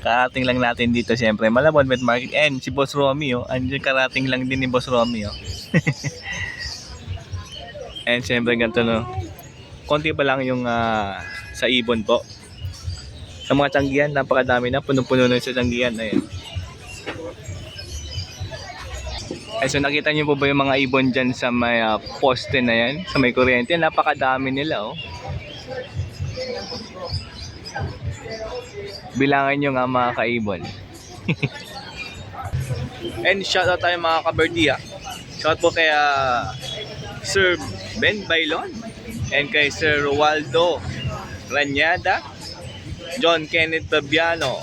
Karating lang natin dito siyempre. Malabon Wet Market. And si Boss Romy, oh. Andiyan karating lang din ni Boss Romy, oh. And siyempre ganito, no. Konti pa lang yung sa ibon po. Sa mga tanggihan, napakadami na. Punong-puno na sa tanggihan. Ayan. Ay, so nakita niyo po ba yung mga ibon dyan sa may poste na yan? Sa may kuryente. Napakadami nila, oh. Bilangan nyo nga mga kaibon. And shoutout tayo mga kaberdia. Shout po kay Sir Ben Bailon. And kay Sir Roaldo Ranyada. John Kenneth Tabiano.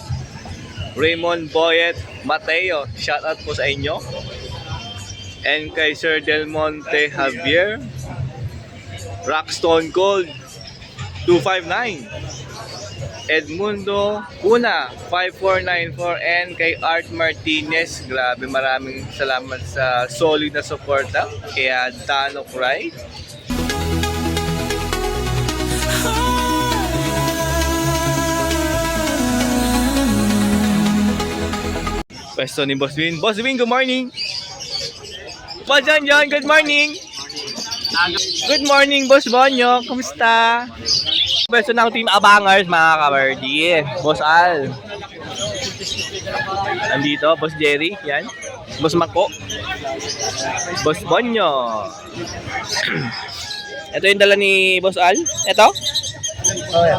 Raymond Boyet Mateo. Shoutout po sa inyo. And kay Sir Del Monte Javier. Rockstone Gold 259. Edmundo Una 5494 and kay Art Martinez. Grabe, maraming salamat sa solid na suporta. Kaya Dano Cry. Pwesto ni Boss Win. Boss Win, good morning. Boss John, good morning. Good morning, Boss Bonyo. Kumusta? Pwesto ng Team Abangers, mga kabardi. Boss Al. Andito, Boss Jerry. Yan. Boss Mako. Boss Bonyo. Ito yung dala ni Boss Al. Ito? Oh, yan.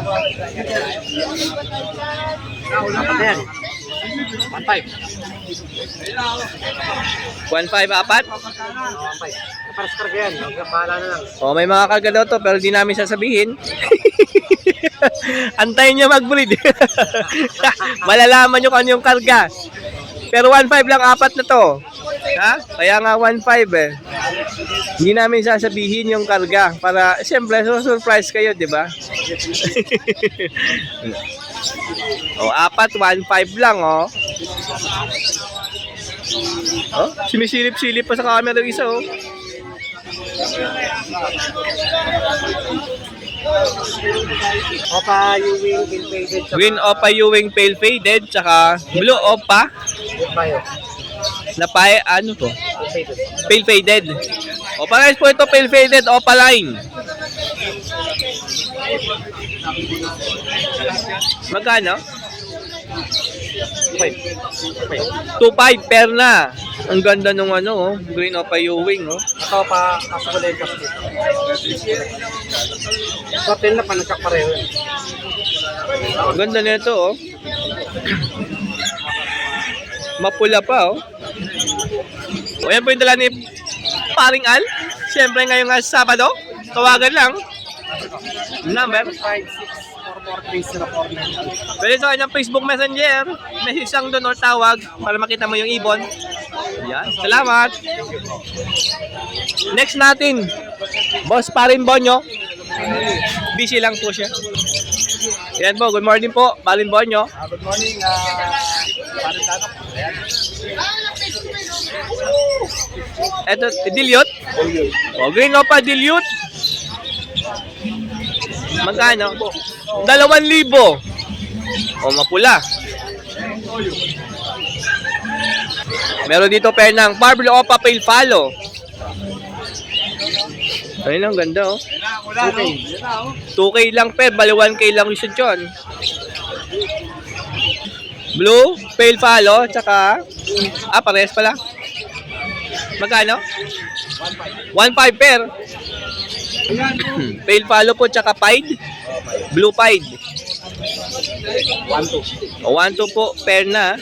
Yan. 1.5. 1.5 apat? 1.5. Para sa karga yan. Bahala na lang. Oh, may mga karga daw to pero di namin sasabihin. Antayin niya mag-breed. Malalaman nyo kung ano yung karga. Pero 1.5 lang apat na to. Ha? Kaya nga 1.5 eh. Hindi namin sasabihin yung karga para siyempre surprise kayo, di ba? Oh, apat 1.5 lang, oh. Oh, sinisilip-silip pa sa camera ng isa, oh. Opa Ewing Pale Faded. Green Opa Ewing Pale Faded, tsaka Blue Opa Bayo. na pae, ano to? Faded. Pale Faded. O, parehas po ito, Pale Faded Opa line. Magkano? 2.5 pair na. Ang ganda nung ano, oh. Green Opa Ewing, oh. Ito pa kasakulay kasi dito. Hotel na pa nagkakapareho. Ang ganda nito, oh. Mapula pa, oh. O, yan po yung dala ni Paring Al. Siyempre ngayong Sabado, tawagan lang. Number 5644304. pwede sa kanyang Facebook Messenger. Message lang doon or tawag para makita mo yung ibon. Yan, salamat. Next natin, Boss Parin Bonyo. Busy lang po siya. Yan po, good morning po, Parin Bonyo. Good morning, Parin Tanok. Eto, Dilute. O, Green Opa Dilute. Magkano? 2,000. O, mapula. Meron dito pair ng Parblo Opa Pale Follow. Ayun lang, ganda, oh. 2K lang pair, bali 1K lang yung dyan. Blue, Pale Follow, tsaka parehas pala. Magkano? 1.5 pair. Pale Follow po, tsaka Pied. Blue Pied. 1.2. O, 1.2 po, pair na.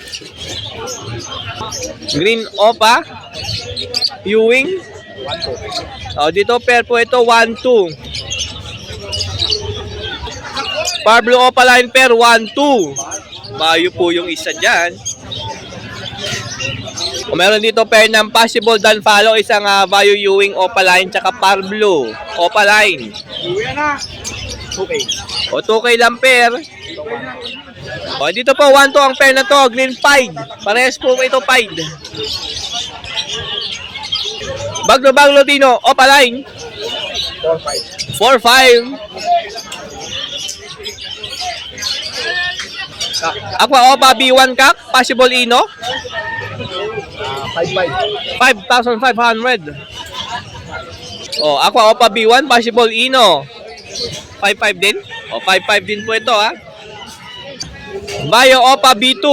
Green Opa Ewing. 1.2. O, dito pair po ito, 1.2. Parblo Opa line pair, 1.2. Bayo po yung isa dyan. O, meron dito pair ng Possible Dan Follow, isang Bayo Ewing Opa line, tsaka Parblo Opa line. Uwi na. 2K. O, 2K lang pair. O, dito po, 1.2 ang pair na to, Green Pied. Parehas po ito, Pied. Baglo Tino, Opa line. 4.5. 4.5. Aqua Opa B1 Kak, possible Ino. 5-5. 5,500. Oh, Aqua Opa B1, possible Ino. 5,500 din. Oh, 5,500 din po ito ha. Bio Opa B2.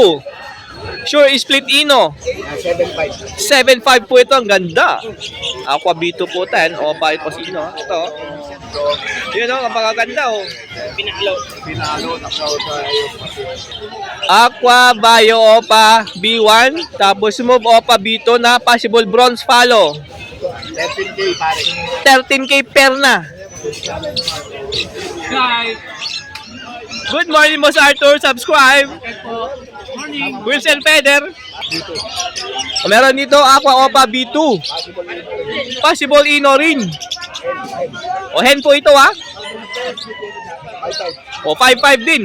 Sure split Ino. 7-5. 7,500 po ito, ang ganda. Aqua B2 po tan, Opa ito si Ino. Ito. Yun oh, ang pagkaganda oh. Pinalo, nakaw tayo. Aqua Bio Opa B1, tapos Move Opa B2 na possible bronze follow. 13K pare. 13K per na. Good morning, Boss Arthur. Subscribe. Wilson Feder. Meron dito Aqua Opa B2. Possible Ino rin. O hen po ito ha. 5-5. O 5,500 din.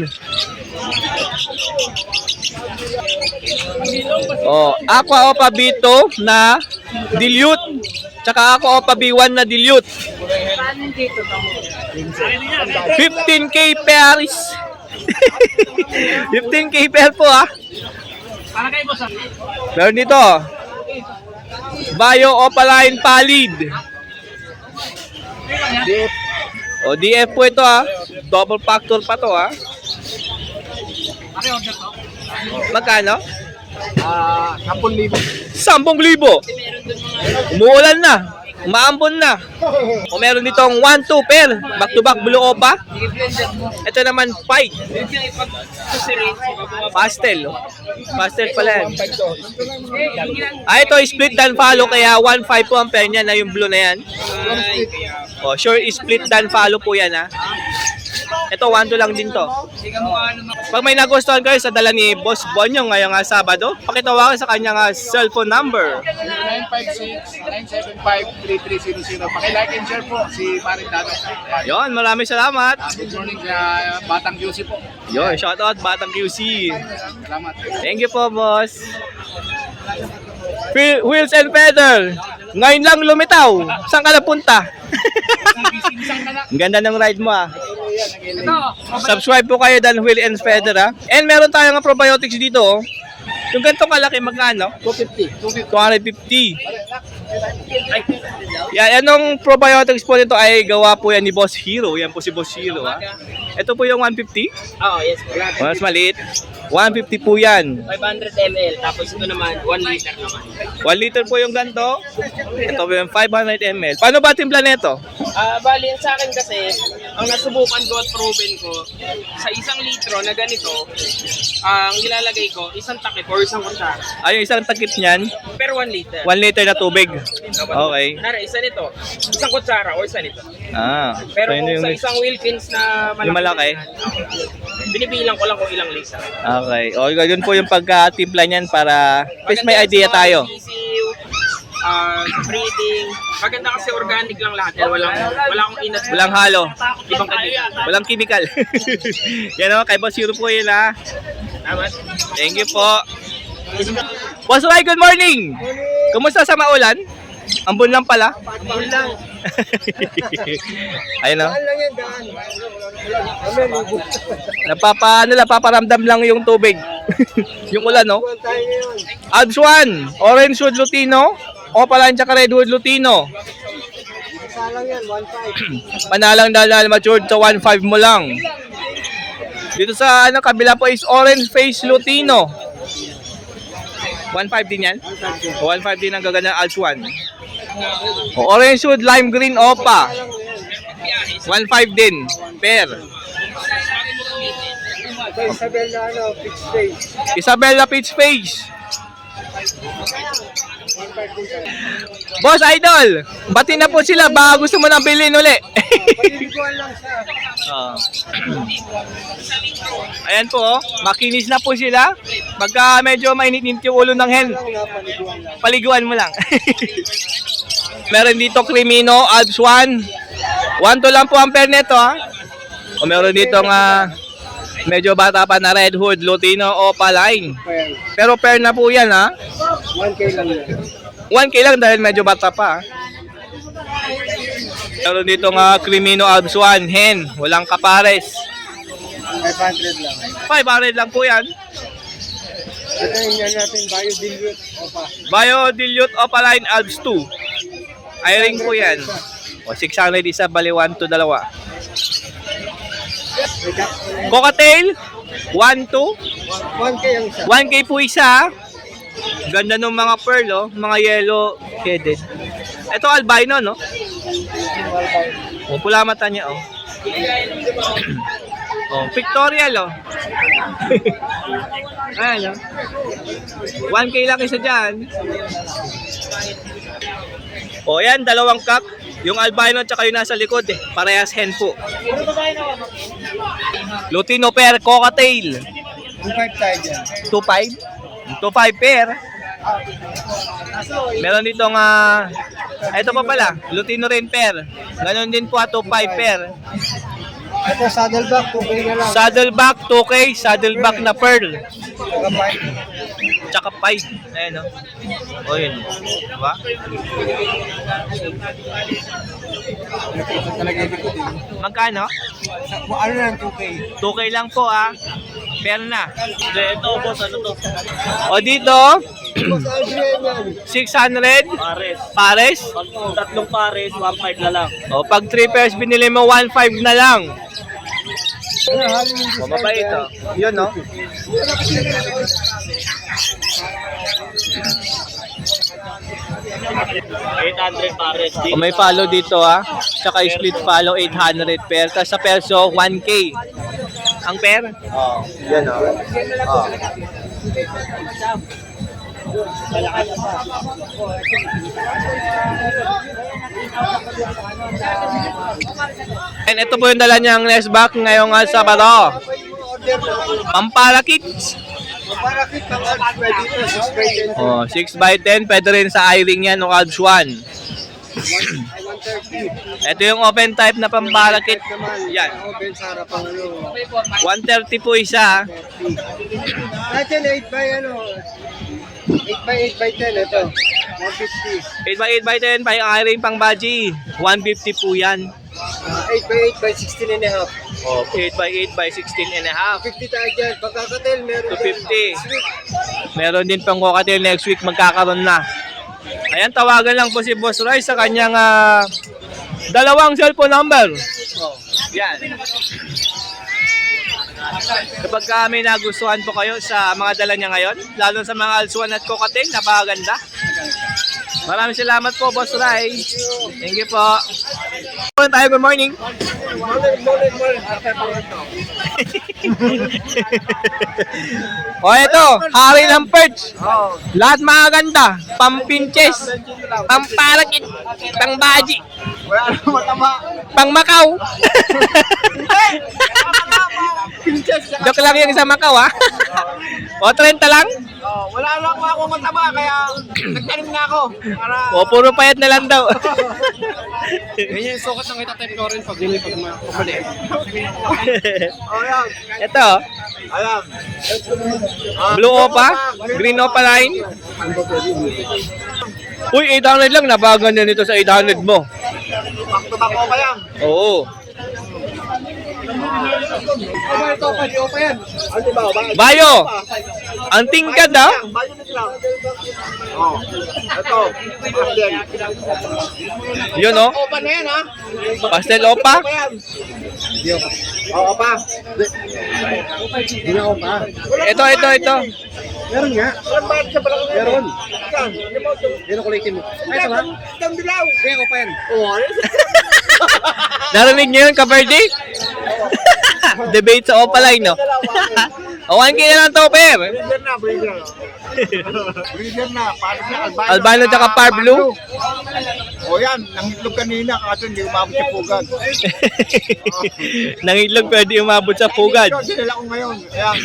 O Aqua Opa B2 na dilute. Tsaka Aqua Opa B1 na dilute. 15K pairs. 15K pair po ha. Meron dito. Bio Opaline Pallid. DF. O DF po ito ha. Double factor pa to ha. Magkano? 10,000. 10,000. Umuulan na. Umaambon na. O meron ditong 1-2 pair. Back to back blue opa. Ito naman 5. Pastel. Pastel pala yan. Ito split dan follow kaya 1-5 po ang pair niya na yung blue na yan. O sure split dan follow po yan ha. Ito 1-2 lang din to. Pag may nagustuhan kayo sa dala ni Boss Bonyo ngayong Sabado, pakitawagan sa kanyang cellphone number. 956-975-3300. Paki-like and share po si Paring Dano. Yon, maraming salamat. Good morning sa Batang QC po. Yon, shoutout Batang QC. Salamat. Thank you po, boss. Wheels and Feather. Ngayon lang lumitaw. Saan ka napunta? Ang ganda ng ride mo ah. Subscribe po kayo dan Wheel and Feather ah. And meron tayong probiotics dito oh. Yung ganito kalaki magkano? 250. 250. Yan, anong probiotics po nito ay gawa po yan ni Boss Hero. Yan po si Boss Hero ha. Ito po yung 150. Oo, yes po. Mas maliit. 150 po yan. 500 ml, tapos ito naman, 1 liter naman. 1 liter po yung ganito. Ito po yung 500 ml. Paano ba timpla nito? Bali, sa akin kasi, ang nasubukan ko at proven ko, sa 1 litro na ganito, ang ilalagay ko, isang takip or isang kutsara. Ay, yung isang takip niyan, Per 1 liter. 1 liter na tubig. Okay. Nara, isa nito. Isang kutsara o isa nito. Ah, Pero so yun kung yung, sa isang Wilkins na malaki, Yung malaki? binibilang ko lang kung ilang lisa. okay. O, yun po yung pagkatimpla niyan para at least may idea tayo. Breeding. Maganda kasi organic lang lahat. Wala akong inat. Walang halo. Ibang kanila. Walang chemical. Yan o, kay Boss Hero po yun ha. Tama? Thank you po. Boss Ray, good morning! Kumusta sa maulan? Ambon lang pala. Yun lang. Ayun o. lang yan, daan. Napaparamdam lang yung tubig. Yung ulan, no? Tayo ngayon. Abs 1, Orange Wood Lutino, Opaline tsaka Redwood Lutino. Isa lang yan, 1.5. Panalang dahil matured sa 1.5 mo lang. Dito sa kabila po is Orange Face Lutino. 1.5 din yan? 1.5 din ang gaganda ng Alps 1. Orange Wood Lime Green Opa. 1.5 din. Pair. Isabel na fixed face. Isabella Peach Face. Boss Idol, bati na po sila. Baka gusto mo na bilhin uli. Paliliguan lang siya. Ayan po, oh. Makinis na po sila. Pagka medyo mainit-init yung ulo ng hen, Paliguan lang. paliguan mo lang. Meron dito Crimino, Alps 1. 1-2 lang po ang pair nito ha. O meron dito nga medyo bata pa na Red Hood, Lutino, Opaline. Pero pair na po yan ha. 1K lang yan. 1K lang dahil medyo bata pa ha. Meron dito nga Crimino, Alps 1, hen. Walang kapares. 500 lang. 500 lang po yan. Ito yung yan natin, Bio Dilute. Opa. Bio Dilute Opaline Alps 2. I-ring po yan. O, 600 isa, bali 1 to 2. Cocktail, 1 to 1K ang isa. 1K po isa. Ganda ng mga pearl, oh. Mga yellow headed. Ito albino, no? O, pula mata niya, oh. Oh, pictorial, oh. Ayan, oh. 1K lang isa dyan. O, yan, dalawang cup. Yung albino at saka yung nasa likod, eh. Parehas hen po. Lutino pair, cocktail. 2.5 tayo dyan. 2.5? 2.5 pair. Meron ditong, ito pa pala, Lutino rin pair. Ganon din po, 2.5 pair. Ito, saddleback, 2K na lang. Saddleback, 2K, saddleback na pearl. Saka 5. Tsaka 5. Ayan, oh. O, yun. Diba? Ito talaga yung likod eh. Magkano? Ano lang, 2K. 2K lang po, Pair na. Ito, boss, ano to? O, dito, Boss Adrian yan. 600. Pares. Pares. Pag tatlong pares, 1.5 na lang. O, pag 3 pairs binili mo, 1.5 na lang. Ano, halin yung O, mabait, oh. Yun, no? $800 pares. O, may follow dito, Tsaka split follow, 800 pair. Tapos sa perso, 1K. Ang pair? Oo. Yan, oh. And ito po yung dala niyang nest back ngayong Sabado. Pampara Kids. Parakit ng ads pwede ito, 6x10. Oh, 6x10. Pwede rin sa i-ring yan o Alps 1. 130. Ito yung open type na Pampara Kit. Yan. Open sa harapan ano. 130 po isa. Lahat yan 8x ano. 8x10 ito. 150. 8x8x10 pa yung i-ring pang baji. 150 po yan. 8x8 by 16 and a half. Oh, 8x8 by 16 and a half. 50 tayo dyan. Pagkakatel, meron 250. Meron din pang cocktail next week magkakaroon na. Ayan, tawagan lang po si Boss Roy sa kanyang dalawang cellphone number. Yan. Kapag may nagustuhan po kayo sa mga dala niya ngayon, lalo sa mga Alsuan at cocktail, napakaganda. Maraming salamat po, Boss Roy. Thank you po. Good morning. O ito, hari ng perch. Lahat magaganda. Pampinches, pamparakit, pangbaji, Wala na matama. pang Macau. Pinches. Joke lang yung sa Macau, O, 30 lang? Wala lang ako matama kaya nagtanim na ako. Para O, puro payat na lang daw. Ganyan yung sukat ng itatype ko rin pag pag mali. Ayan. Ito, Ayan. blue opa, green opa line. Uy, 800 lang. Napakaganda nito sa 800 mo. Back to back ko pa yan. Oo. Ito pa, di pa yan. Ano ba? Bayo, ang tingkad, Bayo nito lang. Oh. Ito. Pastel. Yun, Opa na yan ha. Pastel opa. Opa yan. Oo pa. Hindi na opa. Ito. Meron nga. Walang bayad sa balakang yan. Meron. Saan? Meron kulitin mo. Ay, ito ba? Itang dilaw. Kaya opa yan. Oo. Narinig niyo yun, Kaberdi? Debate sa opa line, no? O, 1K na lang to, Per. Breeder na, breeder. Breeder na. Paano na? Albino tsaka par blue. O yan, nangitlog kanina kaso hindi umabot sa pugad. Nangitlog pwede umabot sa pugad. Ito, sinila ko ngayon. Ayan.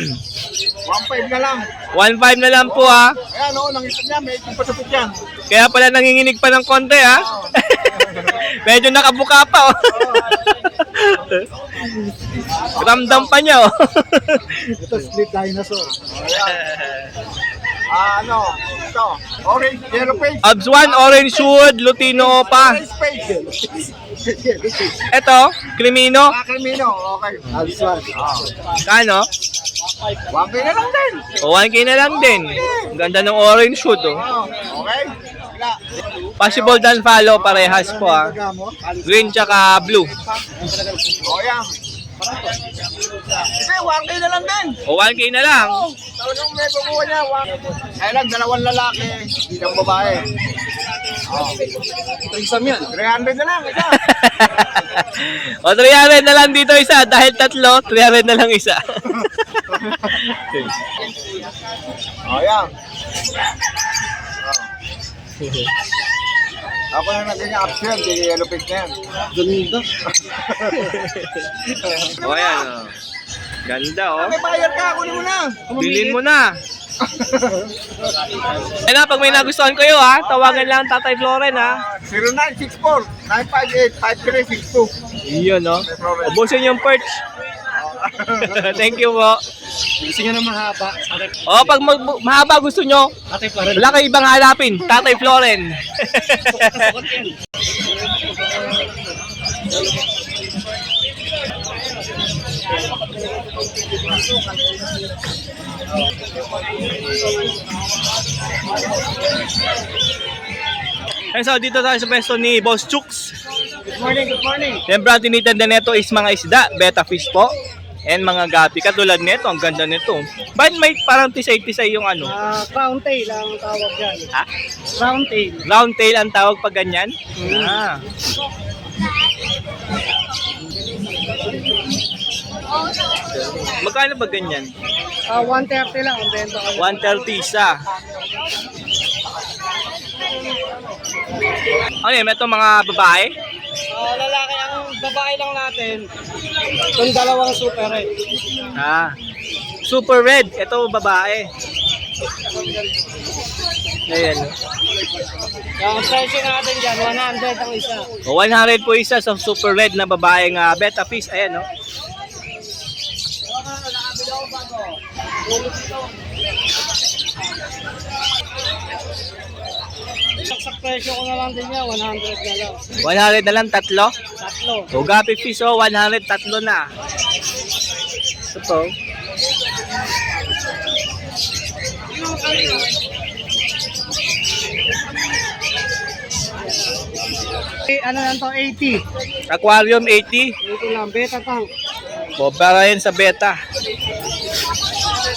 1.5 na lang. 1.5 na lang po, Ayan o, nangitlog niya. May kupasapit yan. Kaya pala nanginginig pa ng konti, Medyo nakabuka pa, Ramdam pa niya, Ito, split dinosaur. Ito. Orange, yellow face. Abs 1, orange wood, Lutino opa. Orange face. Ito, Crimino. Crimino, okay. Abs 1. Kano? 1K na lang din. O 1K na lang din. Ang ganda ng orange shoot oh. Okay? Wala. Possible dan follow parehas po ah. Green tsaka blue. O yan. Sige, 1K na lang din. O 1K na lang. Talagang may kukuha niya. Ay lang, 2 lalaki. Isang babae. Trisam yan. 300 na lang, isa. O 300 na lang dito isa. Dahil tatlo, 300 na lang isa. O yan. Ako na naging option, di yellow pink na yan. Ganda. O ayan oh. Ganda oh. May buyer ka, kunin mo na. Bilhin mo na. Ayun na, pag may nagustuhan kayo ha, tawagan lang Tatay Floren ha. 0964-958-5362. Iyon no. Ubusin yung perch. Thank you po. Gusto nyo na mahaba. O, pag mahaba gusto nyo, wala kayo ibang hanapin. Tatay Floren. And so, dito tayo sa pwesto ni Boss Chooks. Good morning, good morning. Siyempre, ang tinitinda nito is mga isda, betta fish po, and mga gapi. Katulad nito, ang ganda nito. Bakit may parang tisay-tisay yung ano? Crown tail ang tawag dyan. Ha? Crown tail. Round tail ang tawag pag ganyan? Ah. Magkano ba ganyan? 130 lang ang benta ko. 130 isa. Ano yun? Ito mga babae? Lalaki, ang babae lang natin. Itong dalawang super red. Ah. Super red. Ito babae. Ayan. Ang presyo natin dyan, 100 ang isa. O 100 po isa sa super red na babaeng betta fish. Ayan, no? Sa presyo ko na lang din yan, 100 na lang. 100 na lang, tatlo. Tatlo. O gapi fish, 100, tatlo na. Ito po. Ano lang to, 80. Aquarium 80. Ito lang, beta tank. O, para yan sa beta.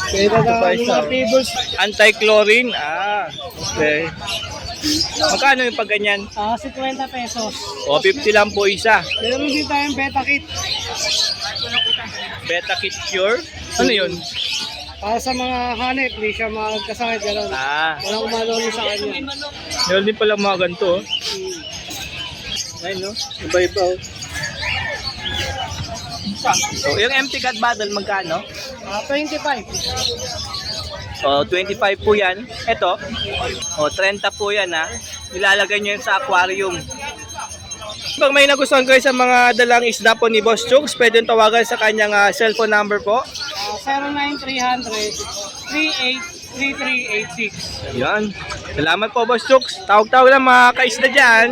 Beta tank, pa isa. mga tables. Anti-chlorine. Ah, okay. Magkano yung pag ganyan? 50 pesos. O, 50 lang po isa. Meron din tayong beta kit. Beta Kit Cure. Ano yun? Para sa mga hanip, hindi siya magkasakit. Gano'n. Ah, Walang umalong sa kanya. meron din pala mga ganito. Ayun, no? Iba-iba, oh. So, yung empty cat bottle, magkano? 25. O, 25 po yan. Ito, o, 30 po yan, ha. Nilalagay nyo yun sa aquarium. Pag may nagustuhan kayo sa mga dalang isda po ni Boss Chooks, pwede yung tawagan sa kanyang cellphone number po. 09300-383386. Yan. Salamat po, Boss Chooks. Tawag-tawag lang mga kaisda dyan.